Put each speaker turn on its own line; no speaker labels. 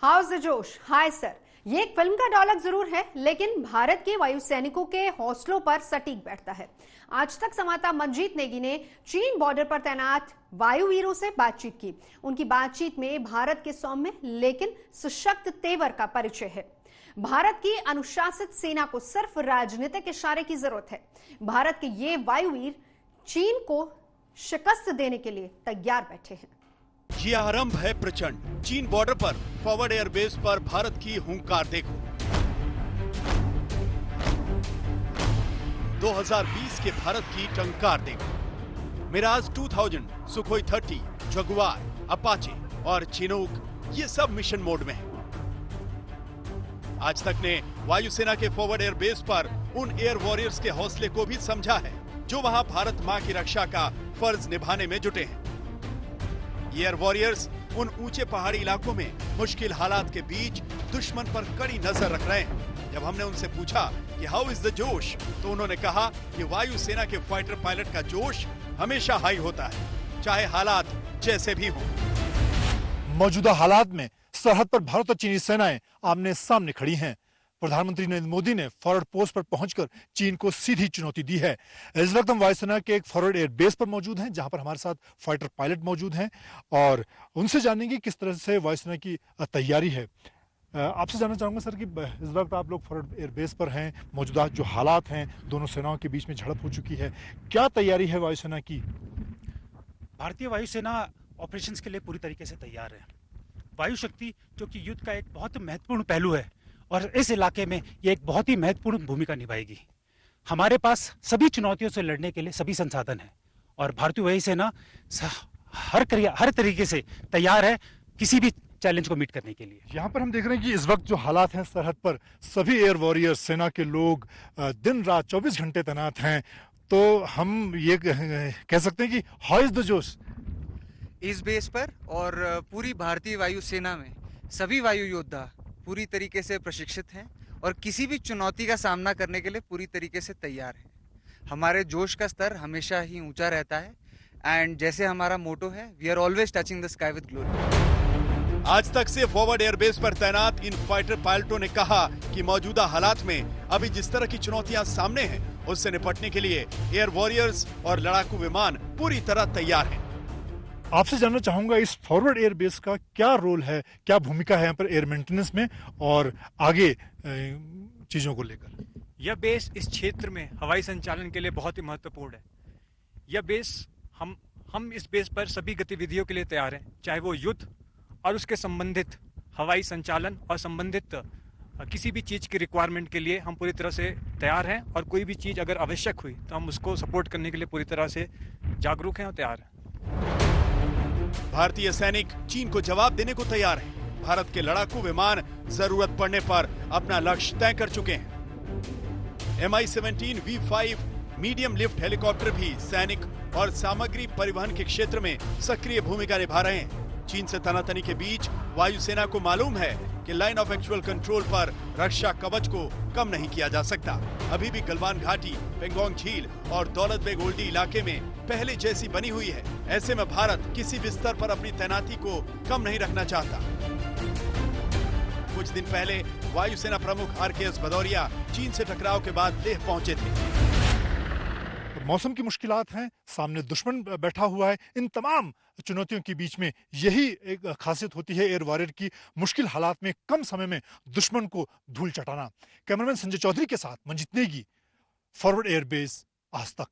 House the जोश। Hi sir, ये एक फिल्म का डायलॉग जरूर है, लेकिन भारत के वायु सैनिकों के हौसलों पर सटीक बैठता है। आज तक संवाददाता मंजीत नेगी ने चीन बॉर्डर पर तैनात वायुवीरों से बातचीत की। उनकी बातचीत में भारत के सौम्य लेकिन सशक्त तेवर का परिचय है। भारत की अनुशासित सेना को सिर्फ राजनीतिक इशारे की जरूरत है। भारत के ये वायुवीर चीन को शिकस्त देने के लिए तैयार बैठे हैं।
ये आरंभ है प्रचंड। चीन बॉर्डर पर फॉरवर्ड एयरबेस पर भारत की हुंकार देखो। 2020 के भारत की टंकार देखो। मिराज 2000, सुखोई 30, जगुआर, अपाचे और चिनूक, ये सब मिशन मोड में है। आज तक ने वायुसेना के फॉरवर्ड एयरबेस पर उन एयर वॉरियर्स के हौसले को भी समझा है जो वहां भारत मां की रक्षा का फर्ज निभाने में जुटे हैं। एयर वॉरियर्स उन ऊंचे पहाड़ी इलाकों में मुश्किल हालात के बीच दुश्मन पर कड़ी नजर रख रहे हैं। जब हमने उनसे पूछा कि हाउ इज द जोश, तो उन्होंने कहा कि वायुसेना के फाइटर पायलट का जोश हमेशा हाई होता है, चाहे हालात जैसे भी हों।
मौजूदा हालात में सरहद पर भारत और चीनी सेनाएं आमने सामने खड़ी हैं। प्रधानमंत्री नरेंद्र मोदी ने फॉरवर्ड पोस्ट पर पहुंचकर चीन को सीधी चुनौती दी है। इस वक्त हम वायुसेना के एक फॉरवर्ड एयर बेस पर मौजूद हैं, जहां पर हमारे साथ फाइटर पायलट मौजूद हैं और उनसे जानेंगे किस तरह से वायुसेना की तैयारी है। आपसे जानना चाहूंगा सर कि इस वक्त आप लोग फॉरवर्ड एयर बेस पर हैं, मौजूदा जो हालात हैं, दोनों सेनाओं के बीच में झड़प हो चुकी है, क्या तैयारी है वायुसेना की?
भारतीय वायुसेना ऑपरेशंस के लिए पूरी तरीके से तैयार है। वायु शक्ति जो कि युद्ध का एक बहुत महत्वपूर्ण पहलू है और इस इलाके में ये एक बहुत ही महत्वपूर्ण भूमिका निभाएगी। हमारे पास सभी चुनौतियों से लड़ने के लिए सभी संसाधन हैं और भारतीय वायुसेना हर तरीके से तैयार है किसी भी चैलेंज को मीट करने के लिए।
यहाँ पर हम देख रहे हैं कि इस वक्त जो हालात हैं सरहद पर, सभी एयर वॉरियर सेना के लोग दिन रात 24 घंटे तैनात हैं, तो हम ये कह सकते हैं कि हाउ इज द जोश
इस बेस पर और पूरी भारतीय वायुसेना में सभी वायु योद्धा पूरी तरीके से प्रशिक्षित हैं और किसी भी चुनौती का सामना करने के लिए पूरी तरीके से तैयार हैं। हमारे जोश का स्तर हमेशा ही ऊंचा रहता है एंड जैसे हमारा मोटो है, we are always touching the sky with glory.
आज तक से फॉरवर्ड एयरबेस पर तैनात इन फाइटर पायलटों ने कहा कि मौजूदा हालात में अभी जिस तरह की चुनौतियां सामने हैं, उससे निपटने के लिए एयर वॉरियर्स और लड़ाकू विमान पूरी तरह तैयार हैं।
आपसे जानना चाहूंगा इस फॉरवर्ड एयर बेस का क्या रोल है, क्या भूमिका है यहाँ पर एयर मेंटेनेंस में और आगे चीजों को लेकर?
यह बेस इस क्षेत्र में हवाई संचालन के लिए बहुत ही महत्वपूर्ण है। यह बेस हम इस बेस पर सभी गतिविधियों के लिए तैयार हैं, चाहे वो युद्ध और उसके संबंधित हवाई संचालन और संबंधित किसी भी चीज की रिक्वायरमेंट के लिए हम पूरी तरह से तैयार हैं और कोई भी चीज अगर आवश्यक हुई तो हम उसको सपोर्ट करने के लिए पूरी तरह से जागरूक हैं और तैयार हैं।
भारतीय सैनिक चीन को जवाब देने को तैयार हैं। भारत के लड़ाकू विमान जरूरत पड़ने पर अपना लक्ष्य तय कर चुके हैं। Mi-17 V5 medium lift helicopter भी सैनिक और सामग्री परिवहन के क्षेत्र में सक्रिय भूमिका निभा रहे हैं। चीन से तनातनी के बीच वायुसेना को मालूम है कि लाइन ऑफ एक्चुअल कंट्रोल पर रक्षा कवच को कम नहीं किया जा सकता। अभी भी गलवान घाटी, पेंगोंग झील और दौलत बेग ओल्डी इलाके में पहले जैसी बनी हुई है। ऐसे में भारत किसी भी स्तर पर अपनी तैनाती को कम नहीं रखना चाहता। कुछ दिन पहले वायुसेना प्रमुख RKS भदौरिया चीन से टकराव के बाद लेह पहुंचे थे।
मौसम की मुश्किलात हैं, सामने दुश्मन बैठा हुआ है। इन तमाम चुनौतियों के बीच में यही एक खासियत होती है एयर वॉरियर की, मुश्किल हालात में कम समय में दुश्मन को धूल चटाना। कैमरामैन संजय चौधरी के साथ Manjeet Negi, forward air base, आज तक।